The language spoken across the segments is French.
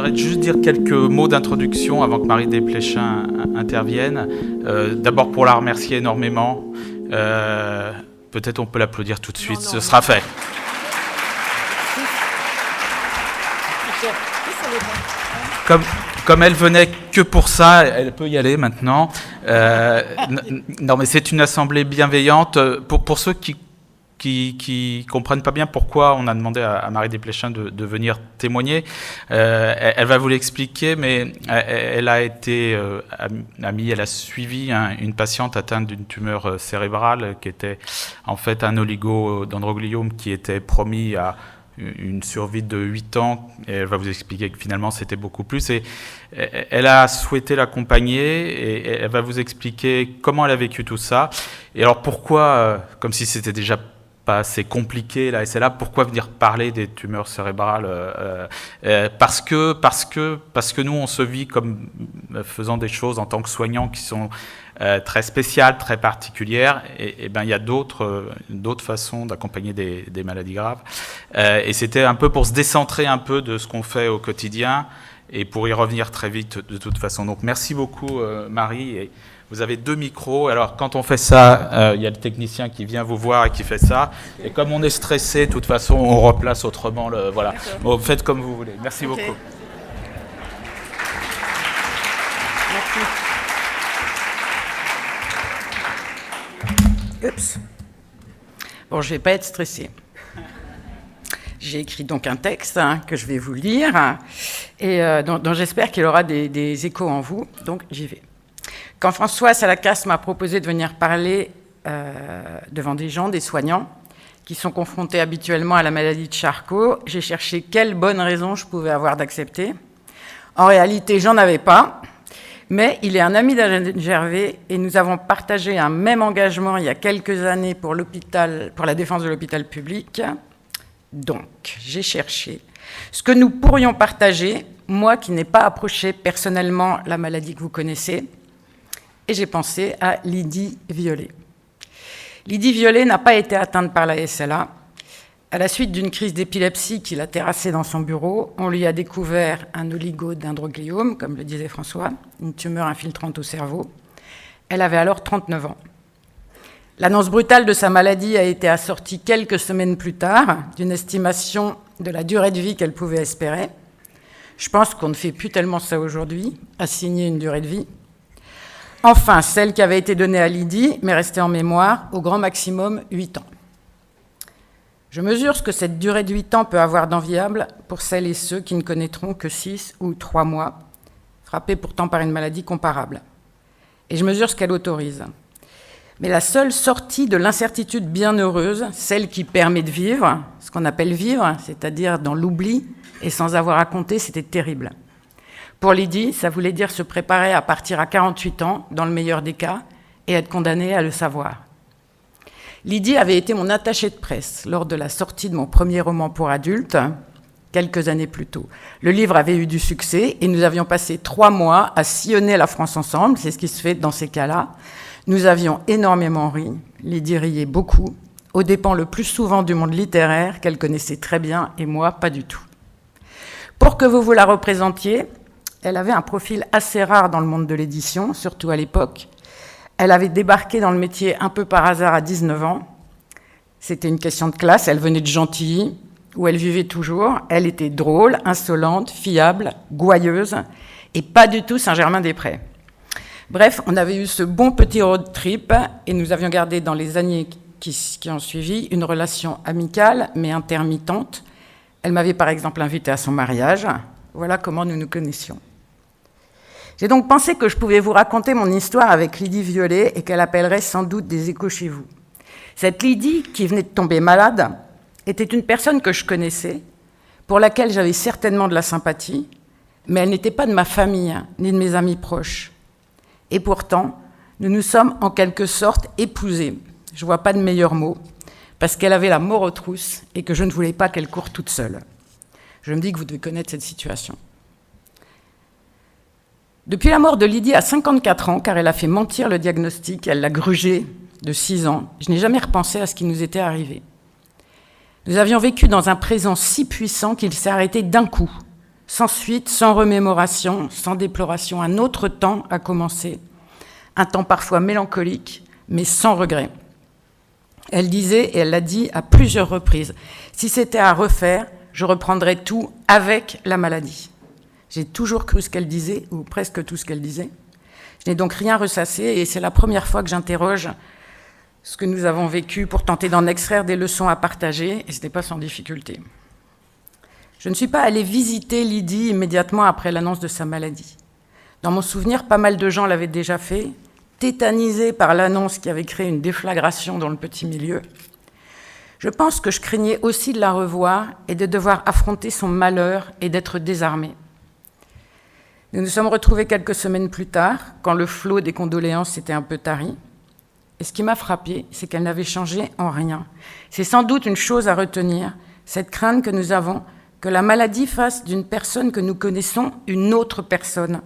voudrais juste dire quelques mots d'introduction avant que Marie Desplechin intervienne. D'abord pour la remercier énormément. Peut-être on peut l'applaudir tout de suite, ce sera fait. Comme elle venait que pour ça, elle peut y aller maintenant. Non, mais c'est une assemblée bienveillante. Pour ceux qui comprennent pas bien pourquoi on a demandé à Marie Desplechin de venir témoigner, elle va vous l'expliquer, mais elle a été amie, elle a suivi une patiente atteinte d'une tumeur cérébrale qui était en fait un oligodendrogliome qui était promis à une survie de 8 ans, et elle va vous expliquer que finalement c'était beaucoup plus, et elle a souhaité l'accompagner, et elle va vous expliquer comment elle a vécu tout ça, et alors pourquoi, comme si c'était déjà pas assez compliqué là et c'est là, pourquoi venir parler des tumeurs cérébrales, parce que nous on se vit comme faisant des choses en tant que soignants qui sont très spéciales, très particulières, et ben il y a d'autres façons d'accompagner des maladies graves, et c'était un peu pour se décentrer un peu de ce qu'on fait au quotidien et pour y revenir très vite de toute façon. Donc merci beaucoup Marie, et vous avez 2 micros. Alors, quand on fait ça, il y a le technicien qui vient vous voir et qui fait ça. Et comme on est stressé, de toute façon, on replace autrement. Voilà. Bon, faites comme vous voulez. Merci beaucoup. Merci. Oups. Bon, je ne vais pas être stressée. J'ai écrit donc un texte que je vais vous lire et dont j'espère qu'il aura des échos en vous. Donc, j'y vais. Quand François Salacasse m'a proposé de venir parler devant des gens, des soignants, qui sont confrontés habituellement à la maladie de Charcot, j'ai cherché quelle bonne raison je pouvais avoir d'accepter. En réalité, j'en avais pas, mais il est un ami d'Alain Gervais et nous avons partagé un même engagement il y a quelques années pour la défense de l'hôpital public. Donc, j'ai cherché ce que nous pourrions partager, moi qui n'ai pas approché personnellement la maladie que vous connaissez, et j'ai pensé à Lydie Violet. Lydie Violet n'a pas été atteinte par la SLA. À la suite d'une crise d'épilepsie qui l'a terrassée dans son bureau, on lui a découvert un oligodendrogliome, comme le disait François, une tumeur infiltrante au cerveau. Elle avait alors 39 ans. L'annonce brutale de sa maladie a été assortie quelques semaines plus tard d'une estimation de la durée de vie qu'elle pouvait espérer. Je pense qu'on ne fait plus tellement ça aujourd'hui, assigner une durée de vie. Enfin, celle qui avait été donnée à Lydie, mais restée en mémoire, au grand maximum 8 ans. Je mesure ce que cette durée de 8 ans peut avoir d'enviable pour celles et ceux qui ne connaîtront que 6 ou 3 mois, frappés pourtant par une maladie comparable. Et je mesure ce qu'elle autorise. Mais la seule sortie de l'incertitude bienheureuse, celle qui permet de vivre, ce qu'on appelle vivre, c'est-à-dire dans l'oubli et sans avoir à compter, c'était terrible. Pour Lydie, ça voulait dire se préparer à partir à 48 ans, dans le meilleur des cas, et être condamnée à le savoir. Lydie avait été mon attachée de presse lors de la sortie de mon premier roman pour adultes, quelques années plus tôt. Le livre avait eu du succès et nous avions passé 3 mois à sillonner la France ensemble, c'est ce qui se fait dans ces cas-là. Nous avions énormément ri, Lydie riait beaucoup, aux dépens le plus souvent du monde littéraire qu'elle connaissait très bien et moi, pas du tout. Pour que vous la représentiez, elle avait un profil assez rare dans le monde de l'édition, surtout à l'époque. Elle avait débarqué dans le métier un peu par hasard à 19 ans. C'était une question de classe, elle venait de Gentilly, où elle vivait toujours. Elle était drôle, insolente, fiable, gouailleuse, et pas du tout Saint-Germain-des-Prés. Bref, on avait eu ce bon petit road trip, et nous avions gardé dans les années qui ont suivi une relation amicale, mais intermittente. Elle m'avait par exemple invitée à son mariage. Voilà comment nous nous connaissions. J'ai donc pensé que je pouvais vous raconter mon histoire avec Lydie Violet et qu'elle appellerait sans doute des échos chez vous. Cette Lydie, qui venait de tomber malade, était une personne que je connaissais, pour laquelle j'avais certainement de la sympathie, mais elle n'était pas de ma famille, ni de mes amis proches. Et pourtant, nous nous sommes en quelque sorte épousés. Je ne vois pas de meilleur mot, parce qu'elle avait la mort aux trousses et que je ne voulais pas qu'elle coure toute seule. Je me dis que vous devez connaître cette situation. Depuis la mort de Lydie à 54 ans, car elle a fait mentir le diagnostic, elle l'a grugé de 6 ans, je n'ai jamais repensé à ce qui nous était arrivé. Nous avions vécu dans un présent si puissant qu'il s'est arrêté d'un coup, sans suite, sans remémoration, sans déploration. Un autre temps a commencé, un temps parfois mélancolique, mais sans regret. Elle disait, et elle l'a dit à plusieurs reprises, si c'était à refaire, je reprendrais tout avec la maladie. J'ai toujours cru ce qu'elle disait, ou presque tout ce qu'elle disait. Je n'ai donc rien ressassé, et c'est la première fois que j'interroge ce que nous avons vécu pour tenter d'en extraire des leçons à partager, et ce n'est pas sans difficulté. Je ne suis pas allée visiter Lydie immédiatement après l'annonce de sa maladie. Dans mon souvenir, pas mal de gens l'avaient déjà fait, tétanisés par l'annonce qui avait créé une déflagration dans le petit milieu. Je pense que je craignais aussi de la revoir et de devoir affronter son malheur et d'être désarmée. Nous nous sommes retrouvés quelques semaines plus tard, quand le flot des condoléances s'était un peu tari. Et ce qui m'a frappée, c'est qu'elle n'avait changé en rien. C'est sans doute une chose à retenir, cette crainte que nous avons, que la maladie fasse d'une personne que nous connaissons une autre personne,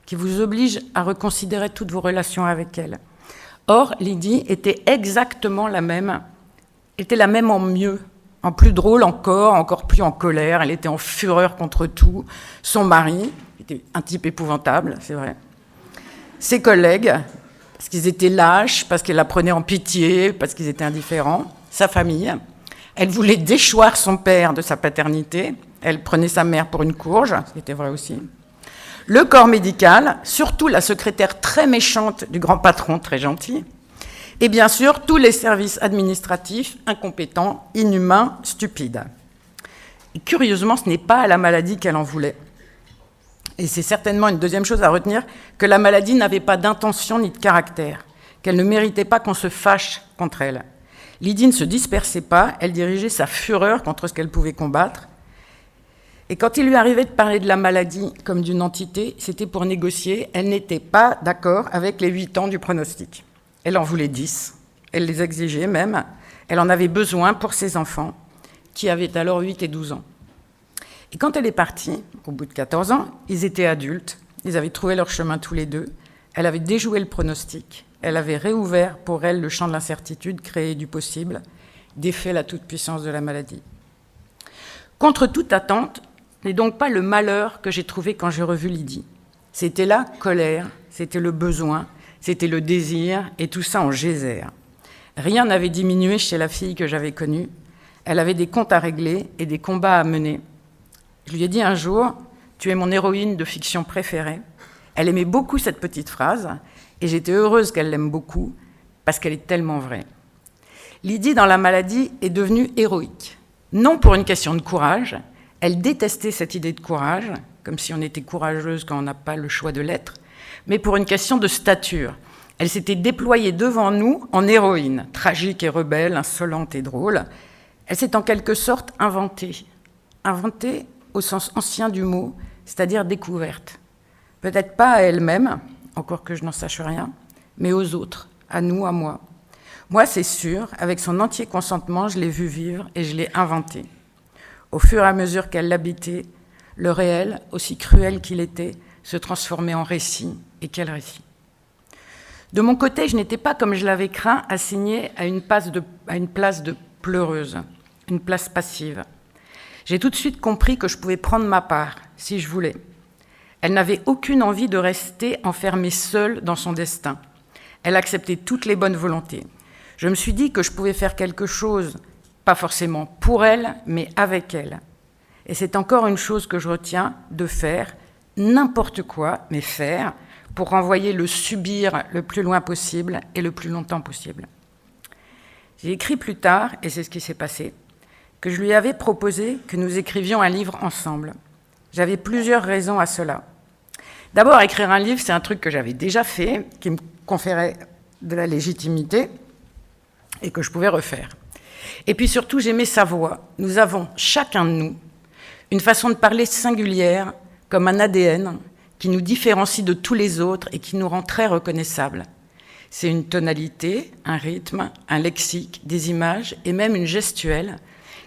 qui vous oblige à reconsidérer toutes vos relations avec elle. Or, Lydie était exactement la même, était la même en mieux, en plus drôle encore plus en colère, elle était en fureur contre tout. Son mari, était un type épouvantable, c'est vrai. Ses collègues, parce qu'ils étaient lâches, parce qu'elle la prenait en pitié, parce qu'ils étaient indifférents. Sa famille, elle voulait déchoir son père de sa paternité, elle prenait sa mère pour une courge, ce qui était vrai aussi. Le corps médical, surtout la secrétaire très méchante du grand patron, très gentil, et bien sûr tous les services administratifs, incompétents, inhumains, stupides. Et curieusement, ce n'est pas à la maladie qu'elle en voulait. Et c'est certainement une deuxième chose à retenir, que la maladie n'avait pas d'intention ni de caractère, qu'elle ne méritait pas qu'on se fâche contre elle. Lydie ne se dispersait pas, elle dirigeait sa fureur contre ce qu'elle pouvait combattre. Et quand il lui arrivait de parler de la maladie comme d'une entité, c'était pour négocier. Elle n'était pas d'accord avec les 8 ans du pronostic. Elle en voulait 10, elle les exigeait même. Elle en avait besoin pour ses enfants, qui avaient alors 8 et 12 ans. Et quand elle est partie, au bout de 14 ans, ils étaient adultes, ils avaient trouvé leur chemin tous les deux, elle avait déjoué le pronostic, elle avait réouvert pour elle le champ de l'incertitude, créé du possible, défait la toute-puissance de la maladie. Contre toute attente, ce n'est donc pas le malheur que j'ai trouvé quand j'ai revu Lydie. C'était la colère, c'était le besoin, c'était le désir, et tout ça en geyser. Rien n'avait diminué chez la fille que j'avais connue, elle avait des comptes à régler et des combats à mener. Je lui ai dit un jour, « Tu es mon héroïne de fiction préférée ». Elle aimait beaucoup cette petite phrase, et j'étais heureuse qu'elle l'aime beaucoup, parce qu'elle est tellement vraie. Lydie, dans la maladie, est devenue héroïque. Non pour une question de courage, elle détestait cette idée de courage, comme si on était courageuse quand on n'a pas le choix de l'être, mais pour une question de stature. Elle s'était déployée devant nous en héroïne, tragique et rebelle, insolente et drôle. Elle s'est en quelque sorte inventée au sens ancien du mot, c'est-à-dire découverte. Peut-être pas à elle-même, encore que je n'en sache rien, mais aux autres, à nous, à moi. Moi, c'est sûr, avec son entier consentement, je l'ai vue vivre et je l'ai inventée. Au fur et à mesure qu'elle l'habitait, le réel, aussi cruel qu'il était, se transformait en récit. Et quel récit! De mon côté, je n'étais pas, comme je l'avais craint, assignée à une place de pleureuse, une place passive. J'ai tout de suite compris que je pouvais prendre ma part, si je voulais. Elle n'avait aucune envie de rester enfermée seule dans son destin. Elle acceptait toutes les bonnes volontés. Je me suis dit que je pouvais faire quelque chose, pas forcément pour elle, mais avec elle. Et c'est encore une chose que je retiens, de faire n'importe quoi, mais faire, pour renvoyer le subir le plus loin possible et le plus longtemps possible. J'ai écrit plus tard, et c'est ce qui s'est passé, que je lui avais proposé que nous écrivions un livre ensemble. J'avais plusieurs raisons à cela. D'abord, écrire un livre, c'est un truc que j'avais déjà fait, qui me conférait de la légitimité et que je pouvais refaire. Et puis surtout, j'aimais sa voix. Nous avons, chacun de nous, une façon de parler singulière, comme un ADN, qui nous différencie de tous les autres et qui nous rend très reconnaissables. C'est une tonalité, un rythme, un lexique, des images et même une gestuelle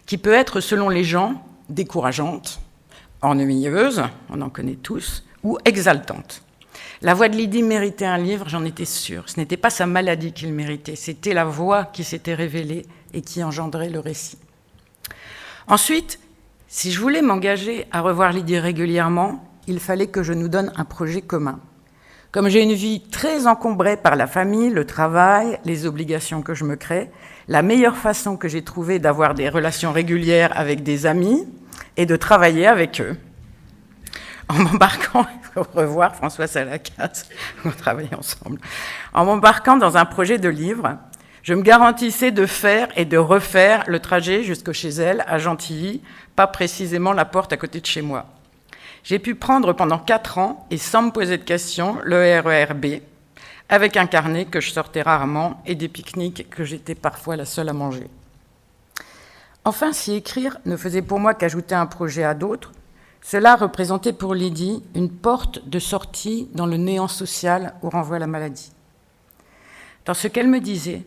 qui peut être, selon les gens, décourageante, ennuyeuse, on en connaît tous, ou exaltante. La voix de Lydie méritait un livre, j'en étais sûre. Ce n'était pas sa maladie qu'il méritait, c'était la voix qui s'était révélée et qui engendrait le récit. Ensuite, Si je voulais m'engager à revoir Lydie régulièrement, il fallait que je nous donne un projet commun. Comme j'ai une vie très encombrée par la famille, le travail, les obligations que je me crée, la meilleure façon que j'ai trouvée d'avoir des relations régulières avec des amis est de travailler avec eux. En m'embarquant, il faut revoir François Salacasse, on travaillait ensemble. En m'embarquant dans un projet de livre, je me garantissais de faire et de refaire le trajet jusque chez elle, à Gentilly, pas précisément la porte à côté de chez moi. J'ai pu prendre pendant 4 ans, et sans me poser de questions, le RER B, avec un carnet que je sortais rarement et des pique-niques que j'étais parfois la seule à manger. Enfin, si écrire ne faisait pour moi qu'ajouter un projet à d'autres, cela représentait pour Lydie une porte de sortie dans le néant social où renvoie la maladie. Dans ce qu'elle me disait,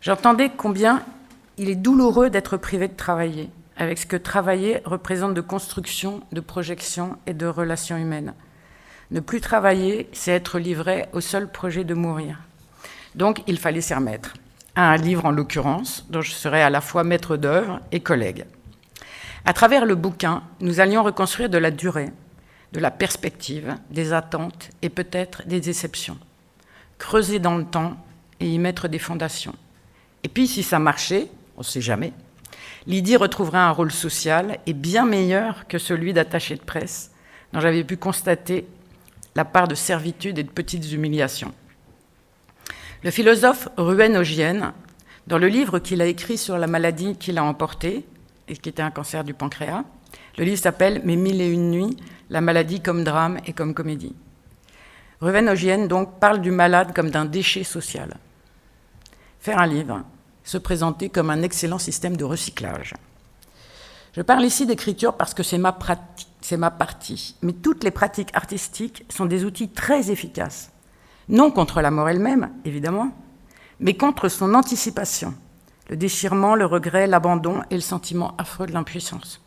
j'entendais combien il est douloureux d'être privé de travailler, avec ce que travailler représente de construction, de projection et de relations humaines. Ne plus travailler, c'est être livré au seul projet de mourir. Donc, il fallait s'y remettre. À un livre, en l'occurrence, dont je serais à la fois maître d'œuvre et collègue. À travers le bouquin, nous allions reconstruire de la durée, de la perspective, des attentes et peut-être des déceptions. Creuser dans le temps et y mettre des fondations. Et puis, si ça marchait, on ne sait jamais, Lydie retrouverait un rôle social et bien meilleur que celui d'attaché de presse, dont j'avais pu constater la part de servitude et de petites humiliations. Le philosophe Ruben Ogienne, dans le livre qu'il a écrit sur la maladie qu'il a emportée, et qui était un cancer du pancréas, le livre s'appelle « Mes 1001 nuits, la maladie comme drame et comme comédie ». Ruben Ogienne donc parle du malade comme d'un déchet social. Faire un livre, se présenter comme un excellent système de recyclage. Je parle ici d'écriture parce que c'est ma partie, mais toutes les pratiques artistiques sont des outils très efficaces, non contre la mort elle-même, évidemment, mais contre son anticipation, le déchirement, le regret, l'abandon et le sentiment affreux de l'impuissance.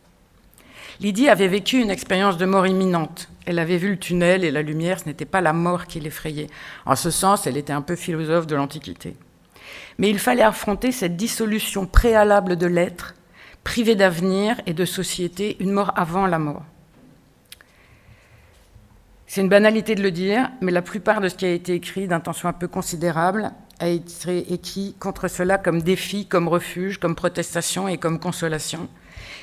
Lydie avait vécu une expérience de mort imminente. Elle avait vu le tunnel et la lumière, ce n'était pas la mort qui l'effrayait. En ce sens, elle était un peu philosophe de l'Antiquité. Mais il fallait affronter cette dissolution préalable de l'être, privée d'avenir et de société, une mort avant la mort. C'est une banalité de le dire, mais la plupart de ce qui a été écrit d'intention un peu considérable a été écrit contre cela comme défi, comme refuge, comme protestation et comme consolation,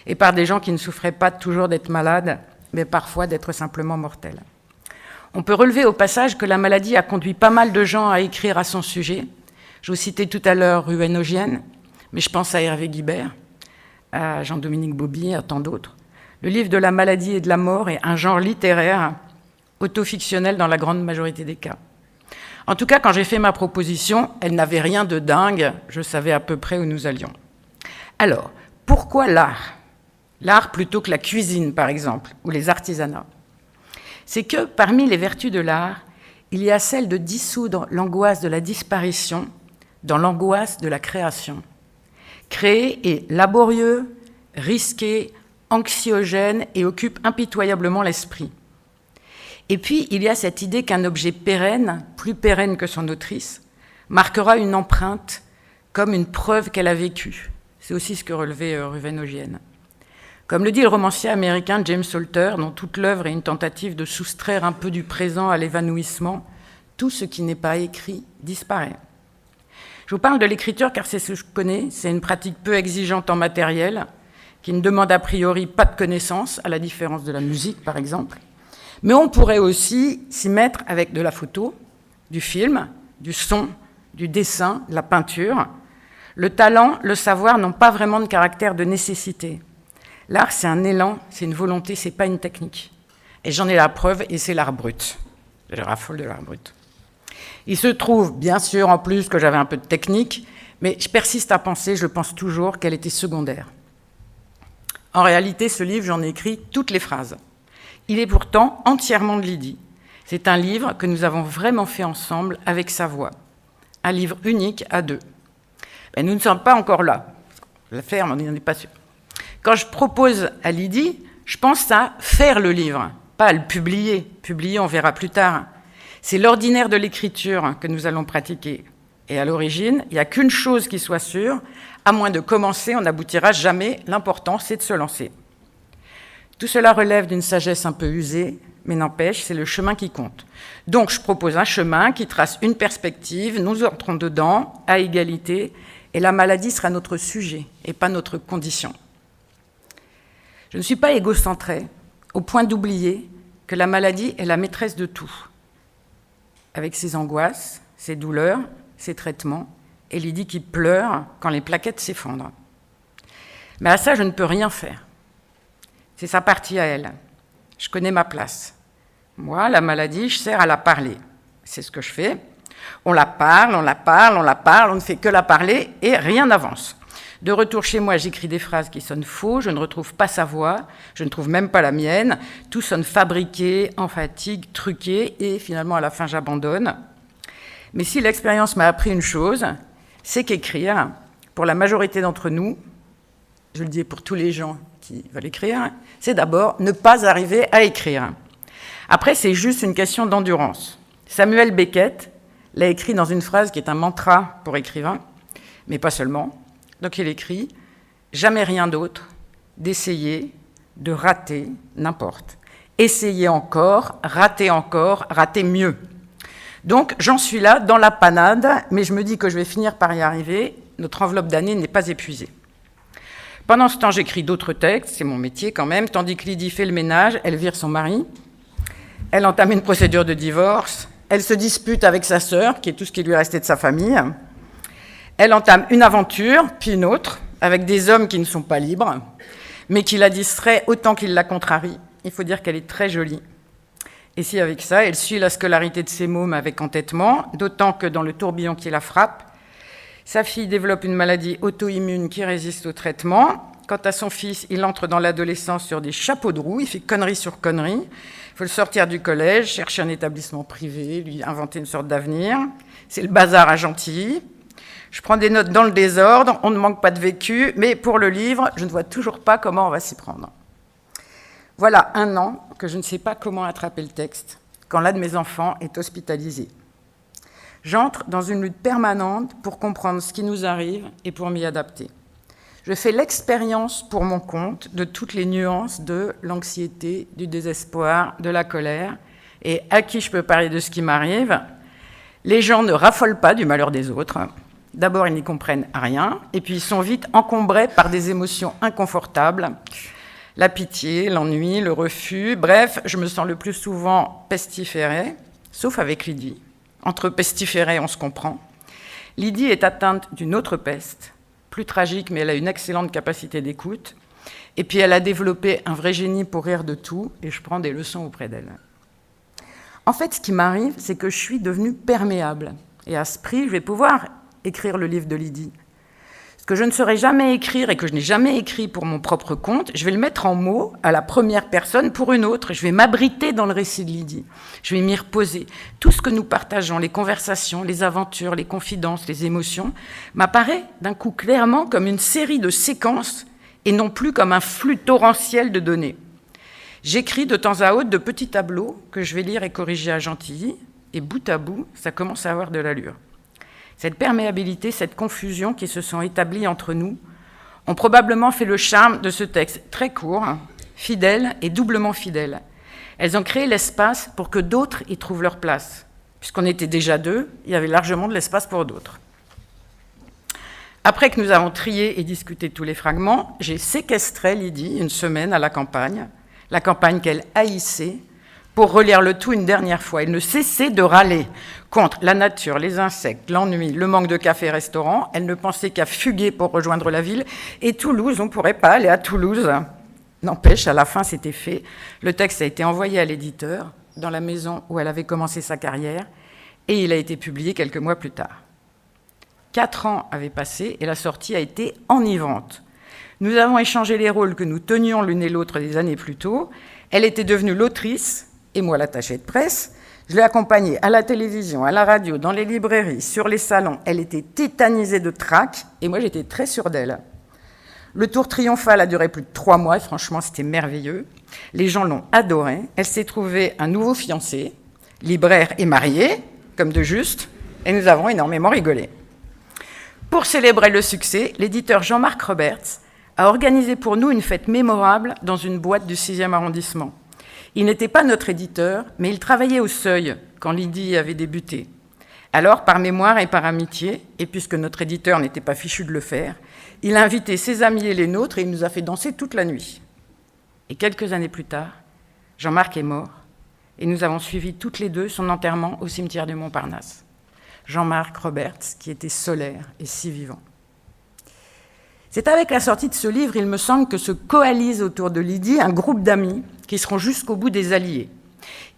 et par des gens qui ne souffraient pas toujours d'être malades, mais parfois d'être simplement mortels. On peut relever au passage que la maladie a conduit pas mal de gens à écrire à son sujet. Je vous citais tout à l'heure Ruben Ogienne, mais je pense à Hervé Guibert, à Jean-Dominique Bauby, à tant d'autres. Le livre de la maladie et de la mort est un genre littéraire autofictionnel dans la grande majorité des cas. En tout cas, quand j'ai fait ma proposition, elle n'avait rien de dingue, je savais à peu près où nous allions. Alors, pourquoi l'art ? L'art plutôt que la cuisine, par exemple, ou les artisanats. C'est que parmi les vertus de l'art, il y a celle de dissoudre l'angoisse de la disparition dans l'angoisse de la création. Créer est laborieux, risqué, anxiogène et occupe impitoyablement l'esprit. Et puis, il y a cette idée qu'un objet pérenne, plus pérenne que son autrice, marquera une empreinte comme une preuve qu'elle a vécu. C'est aussi ce que relevait Ruben Ogienne. Comme le dit le romancier américain James Salter, dont toute l'œuvre est une tentative de soustraire un peu du présent à l'évanouissement, tout ce qui n'est pas écrit disparaît. Je vous parle de l'écriture car c'est ce que je connais, c'est une pratique peu exigeante en matériel, qui ne demande a priori pas de connaissances, à la différence de la musique par exemple. Mais on pourrait aussi s'y mettre avec de la photo, du film, du son, du dessin, de la peinture. Le talent, le savoir n'ont pas vraiment de caractère de nécessité. L'art, c'est un élan, c'est une volonté, c'est pas une technique. Et j'en ai la preuve, et c'est l'art brut. Je raffole de l'art brut. Il se trouve, bien sûr, en plus, que j'avais un peu de technique, mais je persiste à penser, je pense toujours, qu'elle était secondaire. En réalité, ce livre, j'en ai écrit toutes les phrases. Il est pourtant entièrement de Lydie. C'est un livre que nous avons vraiment fait ensemble avec sa voix. Un livre unique à deux. Mais nous ne sommes pas encore là. La ferme, on n'en est pas sûr. Quand je propose à Lydie, je pense à faire le livre, pas à le publier. Publier, on verra plus tard. C'est l'ordinaire de l'écriture que nous allons pratiquer. Et à l'origine, il n'y a qu'une chose qui soit sûre, à moins de commencer, on n'aboutira jamais. L'important, c'est de se lancer. Tout cela relève d'une sagesse un peu usée, mais n'empêche, c'est le chemin qui compte. Donc, je propose un chemin qui trace une perspective, nous entrons dedans, à égalité, et la maladie sera notre sujet et pas notre condition. Je ne suis pas égocentrée, au point d'oublier que la maladie est la maîtresse de tout, avec ses angoisses, ses douleurs, ses traitements, et Lydie qui pleure quand les plaquettes s'effondrent. Mais à ça, je ne peux rien faire. C'est sa partie à elle. Je connais ma place. Moi, la maladie, je sers à la parler. C'est ce que je fais. On la parle, on la parle, on la parle, on ne fait que la parler et rien n'avance. De retour chez moi, j'écris des phrases qui sonnent faux, je ne retrouve pas sa voix, je ne trouve même pas la mienne, tout sonne fabriqué, emphatique, truqué, et finalement, à la fin, j'abandonne. Mais si l'expérience m'a appris une chose, c'est qu'écrire, pour la majorité d'entre nous, je le dis pour tous les gens qui veulent écrire, c'est d'abord ne pas arriver à écrire. Après, c'est juste une question d'endurance. Samuel Beckett l'a écrit dans une phrase qui est un mantra pour écrivain, mais pas seulement. Donc il écrit « Jamais rien d'autre, d'essayer, de rater, n'importe. Essayer encore, rater mieux. » Donc j'en suis là, dans la panade, mais je me dis que je vais finir par y arriver. Notre enveloppe d'année n'est pas épuisée. Pendant ce temps, j'écris d'autres textes, c'est mon métier quand même, tandis que Lydie fait le ménage, elle vire son mari, elle entame une procédure de divorce, elle se dispute avec sa sœur, qui est tout ce qui lui restait de sa famille, elle entame une aventure, puis une autre, avec des hommes qui ne sont pas libres, mais qui la distraient autant qu'ils la contrarient. Il faut dire qu'elle est très jolie. Et si avec ça, elle suit la scolarité de ses mômes avec entêtement, d'autant que dans le tourbillon qui la frappe, sa fille développe une maladie auto-immune qui résiste au traitement. Quant à son fils, il entre dans l'adolescence sur des chapeaux de roue, il fait connerie sur connerie. Il faut le sortir du collège, chercher un établissement privé, lui inventer une sorte d'avenir. C'est le bazar à Gentilly. Je prends des notes dans le désordre, on ne manque pas de vécu, mais pour le livre, je ne vois toujours pas comment on va s'y prendre. Voilà 1 an que je ne sais pas comment attraper le texte, quand l'un de mes enfants est hospitalisé. J'entre dans une lutte permanente pour comprendre ce qui nous arrive et pour m'y adapter. Je fais l'expérience pour mon compte de toutes les nuances de l'anxiété, du désespoir, de la colère, et à qui je peux parler de ce qui m'arrive. Les gens ne raffolent pas du malheur des autres. D'abord, ils n'y comprennent rien, et puis ils sont vite encombrés par des émotions inconfortables. La pitié, l'ennui, le refus, bref, je me sens le plus souvent pestiférée, sauf avec Lydie. Entre pestiférés, on se comprend. Lydie est atteinte d'une autre peste, plus tragique, mais elle a une excellente capacité d'écoute. Et puis elle a développé un vrai génie pour rire de tout, et je prends des leçons auprès d'elle. En fait, ce qui m'arrive, c'est que je suis devenue perméable. Et à ce prix, je vais pouvoir écrire le livre de Lydie. Ce que je ne saurais jamais écrire et que je n'ai jamais écrit pour mon propre compte, je vais le mettre en mots à la première personne pour une autre. Je vais m'abriter dans le récit de Lydie. Je vais m'y reposer. Tout ce que nous partageons, les conversations, les aventures, les confidences, les émotions, m'apparaît d'un coup clairement comme une série de séquences et non plus comme un flux torrentiel de données. J'écris de temps à autre de petits tableaux que je vais lire et corriger à Gentilly, et bout à bout, ça commence à avoir de l'allure. Cette perméabilité, cette confusion qui se sont établies entre nous ont probablement fait le charme de ce texte très court, fidèle et doublement fidèle. Elles ont créé l'espace pour que d'autres y trouvent leur place. Puisqu'on était déjà 2, il y avait largement de l'espace pour d'autres. Après que nous avons trié et discuté tous les fragments, j'ai séquestré Lydie 1 semaine à la campagne qu'elle haïssait, pour relire le tout une dernière fois. Elle ne cessait de râler contre la nature, les insectes, l'ennui, le manque de café-restaurant. Elle ne pensait qu'à fuguer pour rejoindre la ville. Et Toulouse, on ne pourrait pas aller à Toulouse. N'empêche, à la fin, c'était fait. Le texte a été envoyé à l'éditeur, dans la maison où elle avait commencé sa carrière, et il a été publié quelques mois plus tard. 4 ans avaient passé et la sortie a été enivrante. Nous avons échangé les rôles que nous tenions l'une et l'autre des années plus tôt. Elle était devenue l'autrice, et moi l'attachée de presse. Je l'ai accompagnée à la télévision, à la radio, dans les librairies, sur les salons. Elle était tétanisée de trac, et moi j'étais très sûre d'elle. Le tour triomphal a duré plus de 3 mois, et franchement c'était merveilleux. Les gens l'ont adorée. Elle s'est trouvée un nouveau fiancé, libraire et marié, comme de juste, et nous avons énormément rigolé. Pour célébrer le succès, l'éditeur Jean-Marc Roberts a organisé pour nous une fête mémorable dans une boîte du 6e arrondissement. Il n'était pas notre éditeur, mais il travaillait au Seuil quand Lydie avait débuté. Alors, par mémoire et par amitié, et puisque notre éditeur n'était pas fichu de le faire, il a invité ses amis et les nôtres et il nous a fait danser toute la nuit. Et quelques années plus tard, Jean-Marc est mort et nous avons suivi toutes les deux son enterrement au cimetière du Montparnasse. Jean-Marc Roberts, qui était solaire et si vivant. C'est avec la sortie de ce livre, il me semble, que se coalise autour de Lydie un groupe d'amis qui seront jusqu'au bout des alliés.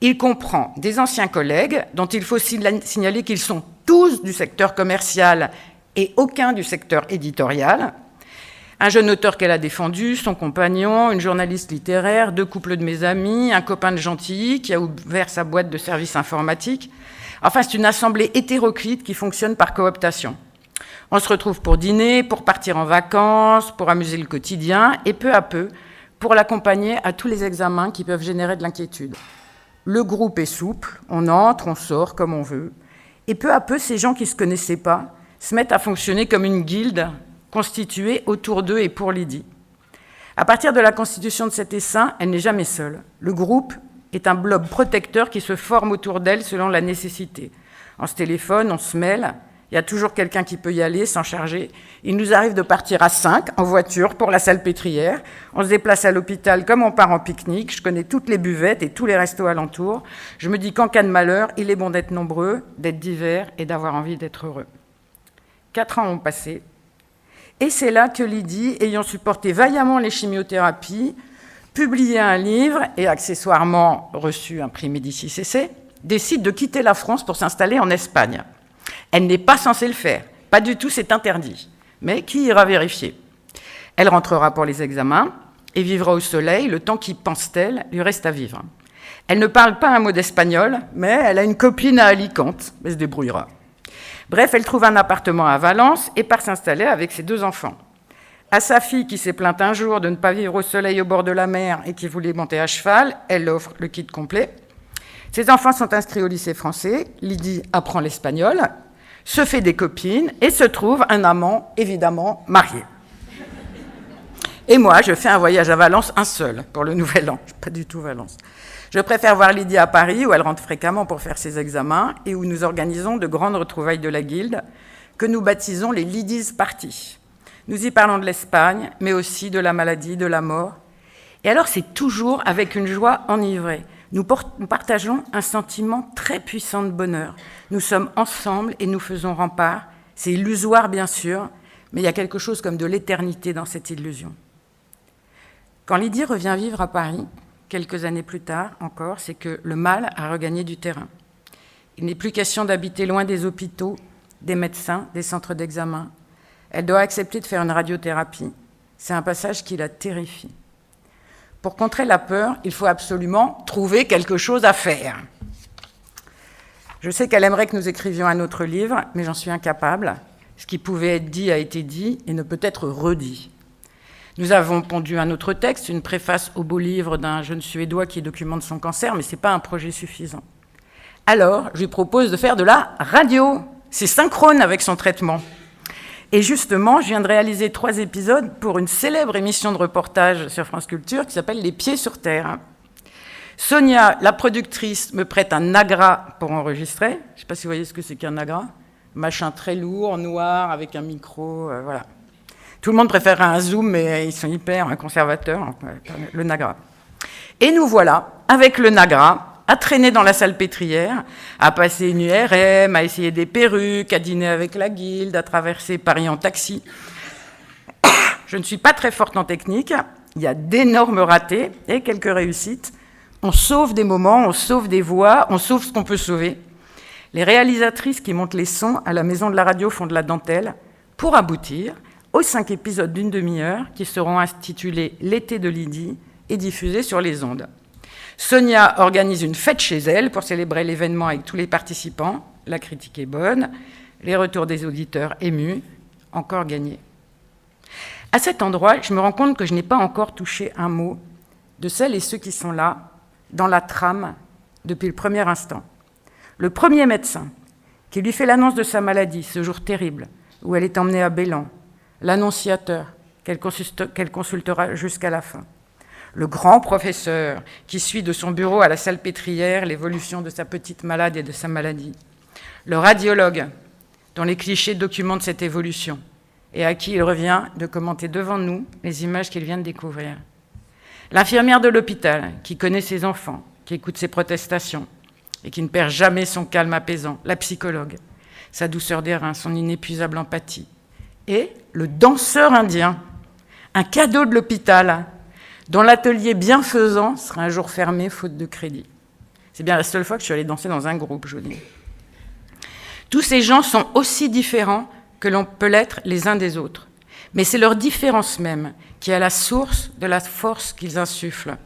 Il comprend des anciens collègues, dont il faut signaler qu'ils sont tous du secteur commercial et aucun du secteur éditorial, un jeune auteur qu'elle a défendu, son compagnon, une journaliste littéraire, 2 couples de mes amis, un copain de Gentilly qui a ouvert sa boîte de services informatiques. Enfin, c'est une assemblée hétéroclite qui fonctionne par cooptation. On se retrouve pour dîner, pour partir en vacances, pour amuser le quotidien, et peu à peu, pour l'accompagner à tous les examens qui peuvent générer de l'inquiétude. Le groupe est souple, on entre, on sort comme on veut, et peu à peu, ces gens qui ne se connaissaient pas se mettent à fonctionner comme une guilde constituée autour d'eux et pour Lydie. À partir de la constitution de cet essaim, elle n'est jamais seule. Le groupe est un bloc protecteur qui se forme autour d'elle selon la nécessité. On se téléphone, on se mêle, il y a toujours quelqu'un qui peut y aller, s'en charger. Il nous arrive de partir à 5 en voiture pour la Salpêtrière. On se déplace à l'hôpital comme on part en pique-nique. Je connais toutes les buvettes et tous les restos alentours. Je me dis qu'en cas de malheur, il est bon d'être nombreux, d'être divers et d'avoir envie d'être heureux. 4 ans ont passé. Et c'est là que Lydie, ayant supporté vaillamment les chimiothérapies, publié un livre et accessoirement reçu un prix Médicis-CC, décide de quitter la France pour s'installer en Espagne. Elle n'est pas censée le faire, pas du tout, c'est interdit. Mais qui ira vérifier ? Elle rentrera pour les examens et vivra au soleil le temps qui, pense-t-elle, lui reste à vivre. Elle ne parle pas un mot d'espagnol, mais elle a une copine à Alicante, elle se débrouillera. Bref, elle trouve un appartement à Valence et part s'installer avec ses 2 enfants. À sa fille qui s'est plainte un jour de ne pas vivre au soleil au bord de la mer et qui voulait monter à cheval, elle offre le kit complet. Ses enfants sont inscrits au lycée français, Lydie apprend l'espagnol, se fait des copines et se trouve un amant, évidemment, marié. Et moi, je fais un voyage à Valence, un seul, pour le Nouvel An, pas du tout Valence. Je préfère voir Lydie à Paris, où elle rentre fréquemment pour faire ses examens, et où nous organisons de grandes retrouvailles de la Guilde, que nous baptisons les Lydie's Party. Nous y parlons de l'Espagne, mais aussi de la maladie, de la mort. Et alors, c'est toujours avec une joie enivrée. Nous partageons un sentiment très puissant de bonheur. Nous sommes ensemble et nous faisons rempart. C'est illusoire, bien sûr, mais il y a quelque chose comme de l'éternité dans cette illusion. Quand Lydie revient vivre à Paris, quelques années plus tard encore, c'est que le mal a regagné du terrain. Il n'est plus question d'habiter loin des hôpitaux, des médecins, des centres d'examen. Elle doit accepter de faire une radiothérapie. C'est un passage qui la terrifie. Pour contrer la peur, il faut absolument trouver quelque chose à faire. Je sais qu'elle aimerait que nous écrivions un autre livre, mais j'en suis incapable. Ce qui pouvait être dit a été dit et ne peut être redit. Nous avons pondu un autre texte, une préface au beau livre d'un jeune Suédois qui documente son cancer, mais ce n'est pas un projet suffisant. Alors, je lui propose de faire de la radio. C'est synchrone avec son traitement. Et justement, je viens de réaliser 3 épisodes pour une célèbre émission de reportage sur France Culture qui s'appelle « Les pieds sur terre ». Sonia, la productrice, me prête un Nagra pour enregistrer. Je ne sais pas si vous voyez ce que c'est qu'un Nagra. Machin très lourd, noir, avec un micro, voilà. Tout le monde préfère un Zoom, mais ils sont hyper conservateurs, le Nagra. Et nous voilà, avec le Nagra, à traîner dans la Salpêtrière, à passer une URM, à essayer des perruques, à dîner avec la Guilde, à traverser Paris en taxi. Je ne suis pas très forte en technique, il y a d'énormes ratés et quelques réussites. On sauve des moments, on sauve des voix, on sauve ce qu'on peut sauver. Les réalisatrices qui montent les sons à la Maison de la Radio font de la dentelle pour aboutir aux 5 épisodes d'une demi-heure qui seront intitulés « L'été de Lydie » et diffusés sur les ondes. Sonia organise une fête chez elle pour célébrer l'événement avec tous les participants. La critique est bonne, les retours des auditeurs émus, encore gagné. À cet endroit, je me rends compte que je n'ai pas encore touché un mot de celles et ceux qui sont là, dans la trame, depuis le premier instant. Le premier médecin qui lui fait l'annonce de sa maladie, ce jour terrible, où elle est emmenée à Bélan, l'annonciateur, qu'elle consultera jusqu'à la fin. Le grand professeur qui suit de son bureau à la salpêtrière l'évolution de sa petite malade et de sa maladie. Le radiologue dont les clichés documentent cette évolution et à qui il revient de commenter devant nous les images qu'il vient de découvrir. L'infirmière de l'hôpital qui connaît ses enfants, qui écoute ses protestations et qui ne perd jamais son calme apaisant. La psychologue, sa douceur des reins, son inépuisable empathie. Et le danseur indien, un cadeau de l'hôpital, dont l'atelier bienfaisant sera un jour fermé faute de crédit. C'est bien la seule fois que je suis allée danser dans un groupe, je vous dis. Tous ces gens sont aussi différents que l'on peut l'être les uns des autres. Mais c'est leur différence même qui est à la source de la force qu'ils insufflent.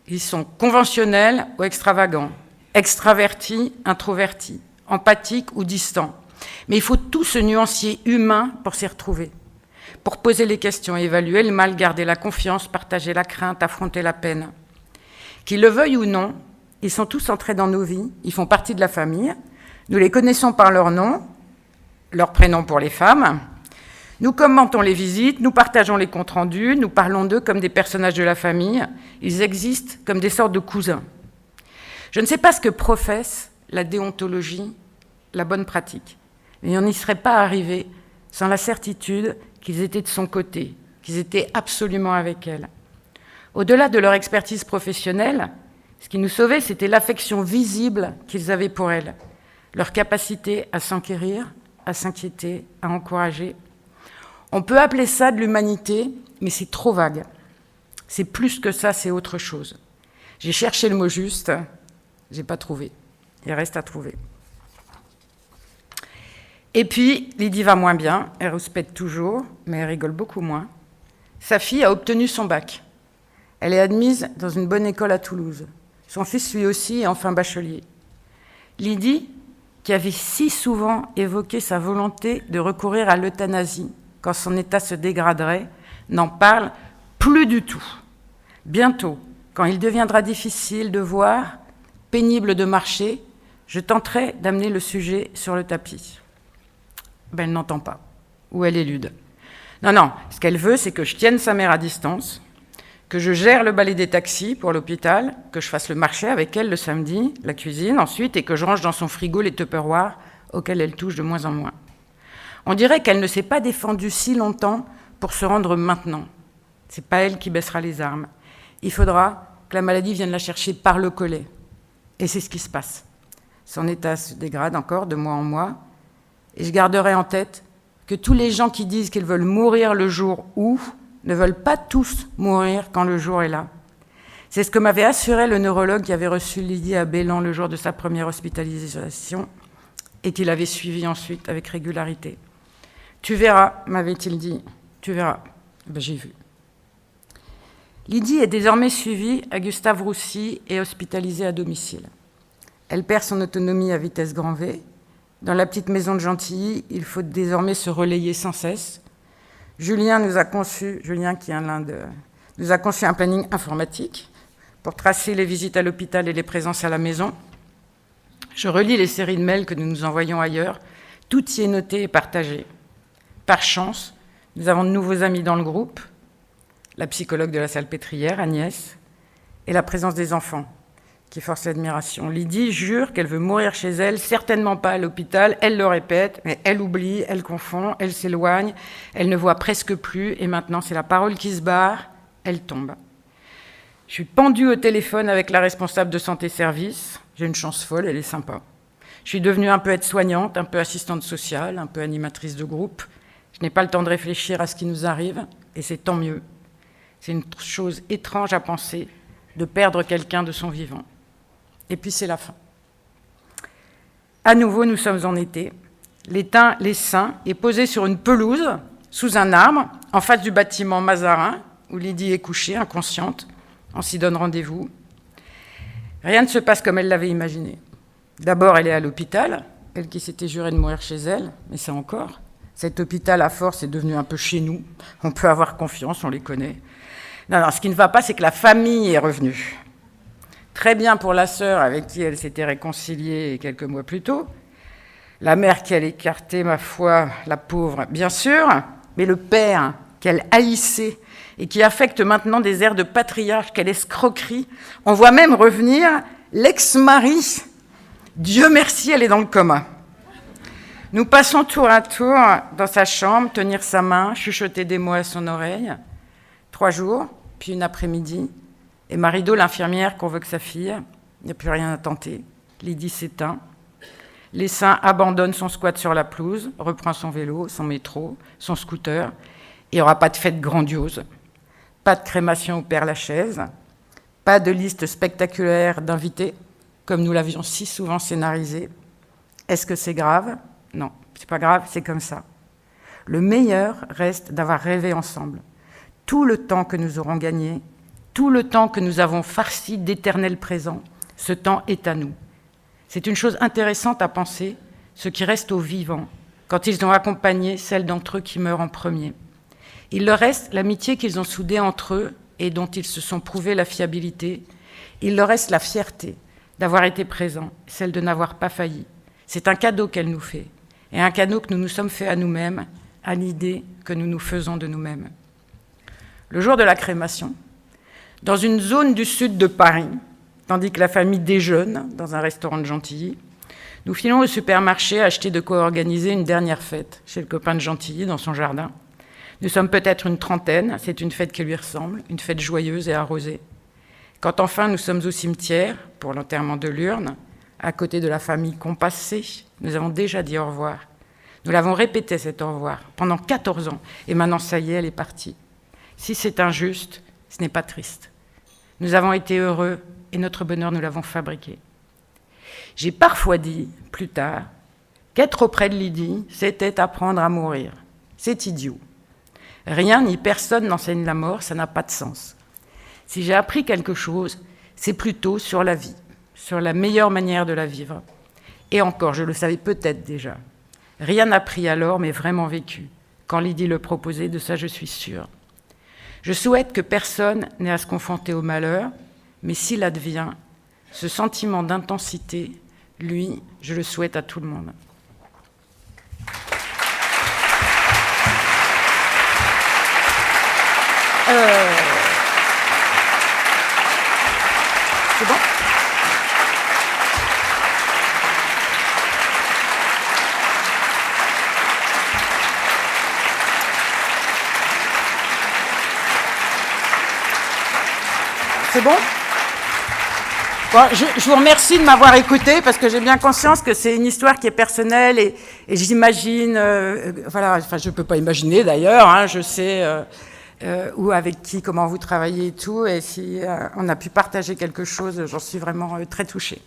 Ils sont conventionnels ou extravagants, extravertis, introvertis, empathiques ou distants. Mais il faut tout ce nuancier humain pour s'y retrouver, pour poser les questions, évaluer le mal, garder la confiance, partager la crainte, affronter la peine. Qu'ils le veuillent ou non, ils sont tous entrés dans nos vies, ils font partie de la famille, nous les connaissons par leur nom, leur prénom pour les femmes, nous commentons les visites, nous partageons les comptes rendus, nous parlons d'eux comme des personnages de la famille, ils existent comme des sortes de cousins. Je ne sais pas ce que professe la déontologie, la bonne pratique, mais on n'y serait pas arrivé sans la certitude qu'ils étaient de son côté, qu'ils étaient absolument avec elle. Au-delà de leur expertise professionnelle, ce qui nous sauvait, c'était l'affection visible qu'ils avaient pour elle, leur capacité à s'enquérir, à s'inquiéter, à encourager. On peut appeler ça de l'humanité, mais c'est trop vague. C'est plus que ça, c'est autre chose. J'ai cherché le mot juste, j'ai pas trouvé. Il reste à trouver. Et puis, Lydie va moins bien, elle rouspète toujours, mais elle rigole beaucoup moins. Sa fille a obtenu son bac. Elle est admise dans une bonne école à Toulouse. Son fils, lui aussi, est enfin bachelier. Lydie, qui avait si souvent évoqué sa volonté de recourir à l'euthanasie quand son état se dégraderait, n'en parle plus du tout. Bientôt, quand il deviendra difficile de voir, pénible de marcher, je tenterai d'amener le sujet sur le tapis. Ben, elle n'entend pas, ou elle élude. Non, ce qu'elle veut, c'est que je tienne sa mère à distance, que je gère le balai des taxis pour l'hôpital, que je fasse le marché avec elle le samedi, la cuisine ensuite, et que je range dans son frigo les Tupperware auxquels elle touche de moins en moins. On dirait qu'elle ne s'est pas défendue si longtemps pour se rendre maintenant. C'est pas elle qui baissera les armes. Il faudra que la maladie vienne la chercher par le collet. Et c'est ce qui se passe. Son état se dégrade encore de mois en mois. Et je garderai en tête que tous les gens qui disent qu'ils veulent mourir le jour où ne veulent pas tous mourir quand le jour est là. C'est ce que m'avait assuré le neurologue qui avait reçu Lydie à Bélan le jour de sa première hospitalisation et qui l'avait suivie ensuite avec régularité. « Tu verras », m'avait-il dit, « tu verras ». Ben, j'ai vu. Lydie est désormais suivie à Gustave-Roussy et hospitalisée à domicile. Elle perd son autonomie à vitesse grand V. Dans la petite maison de Gentilly, il faut désormais se relayer sans cesse. Julien nous a conçu un planning informatique pour tracer les visites à l'hôpital et les présences à la maison. Je relis les séries de mails que nous nous envoyons ailleurs. Tout y est noté et partagé. Par chance, nous avons de nouveaux amis dans le groupe, la psychologue de la salpêtrière, Agnès, et la présence des enfants, qui force l'admiration. Lydie jure qu'elle veut mourir chez elle, certainement pas à l'hôpital, elle le répète, mais elle oublie, elle confond, elle s'éloigne, elle ne voit presque plus, et maintenant c'est la parole qui se barre, elle tombe. Je suis pendue au téléphone avec la responsable de santé-service, j'ai une chance folle, elle est sympa. Je suis devenue un peu aide-soignante, un peu assistante sociale, un peu animatrice de groupe. Je n'ai pas le temps de réfléchir à ce qui nous arrive, et c'est tant mieux. C'est une chose étrange à penser, de perdre quelqu'un de son vivant. Et puis c'est la fin. À nouveau, nous sommes en été. L'étain, l'essaim, est posé sur une pelouse, sous un arbre, en face du bâtiment Mazarin, où Lydie est couchée, inconsciente. On s'y donne rendez-vous. Rien ne se passe comme elle l'avait imaginé. D'abord, elle est à l'hôpital, elle qui s'était jurée de mourir chez elle, mais c'est encore. Cet hôpital, à force, est devenu un peu chez nous. On peut avoir confiance, on les connaît. Non, ce qui ne va pas, c'est que la famille est revenue. Très bien pour la sœur avec qui elle s'était réconciliée quelques mois plus tôt. La mère qui allait écarter, ma foi, la pauvre, bien sûr. Mais le père, qu'elle haïssait et qui affecte maintenant des airs de patriarche, quelle escroquerie. On voit même revenir l'ex-mari. Dieu merci, elle est dans le coma. Nous passons tour à tour dans sa chambre, tenir sa main, chuchoter des mots à son oreille. 3 jours, puis une après-midi, et Marido, l'infirmière, convoque sa fille. Il n'y a plus rien à tenter. Lydie s'éteint. L'essaim abandonne son squat sur la pelouse, reprend son vélo, son métro, son scooter. Il n'y aura pas de fête grandiose, pas de crémation au Père-Lachaise, pas de liste spectaculaire d'invités, comme nous l'avions si souvent scénarisé. Est-ce que c'est grave ? Non, c'est pas grave, c'est comme ça. Le meilleur reste d'avoir rêvé ensemble. Tout le temps que nous aurons gagné, tout le temps que nous avons farci d'éternel présent, ce temps est à nous. C'est une chose intéressante à penser, ce qui reste aux vivants, quand ils ont accompagné celle d'entre eux qui meurt en premier. Il leur reste l'amitié qu'ils ont soudée entre eux et dont ils se sont prouvé la fiabilité. Il leur reste la fierté d'avoir été présents, celle de n'avoir pas failli. C'est un cadeau qu'elle nous fait, et un cadeau que nous nous sommes fait à nous-mêmes, à l'idée que nous nous faisons de nous-mêmes. Le jour de la crémation, dans une zone du sud de Paris, tandis que la famille déjeune dans un restaurant de Gentilly, nous filons au supermarché acheter de quoi organiser une dernière fête chez le copain de Gentilly dans son jardin. Nous sommes peut-être une trentaine, c'est une fête qui lui ressemble, une fête joyeuse et arrosée. Quand enfin nous sommes au cimetière pour l'enterrement de l'urne, à côté de la famille compassée, nous avons déjà dit au revoir. Nous l'avons répété cet au revoir pendant 14 ans, et maintenant ça y est, elle est partie. Si c'est injuste, ce n'est pas triste. Nous avons été heureux et notre bonheur, nous l'avons fabriqué. J'ai parfois dit, plus tard, qu'être auprès de Lydie, c'était apprendre à mourir. C'est idiot. Rien ni personne n'enseigne la mort, ça n'a pas de sens. Si j'ai appris quelque chose, c'est plutôt sur la vie, sur la meilleure manière de la vivre. Et encore, je le savais peut-être déjà. Rien appris alors, mais vraiment vécu. Quand Lydie le proposait, de ça je suis sûre. Je souhaite que personne n'ait à se confronter au malheur, mais s'il advient, ce sentiment d'intensité, lui, je le souhaite à tout le monde. C'est bon ? C'est bon ? Bon, je vous remercie de m'avoir écouté parce que j'ai bien conscience que c'est une histoire qui est personnelle et j'imagine, voilà, enfin je ne peux pas imaginer d'ailleurs, hein, je sais où, avec qui, comment vous travaillez et tout, et si on a pu partager quelque chose, j'en suis vraiment très touchée.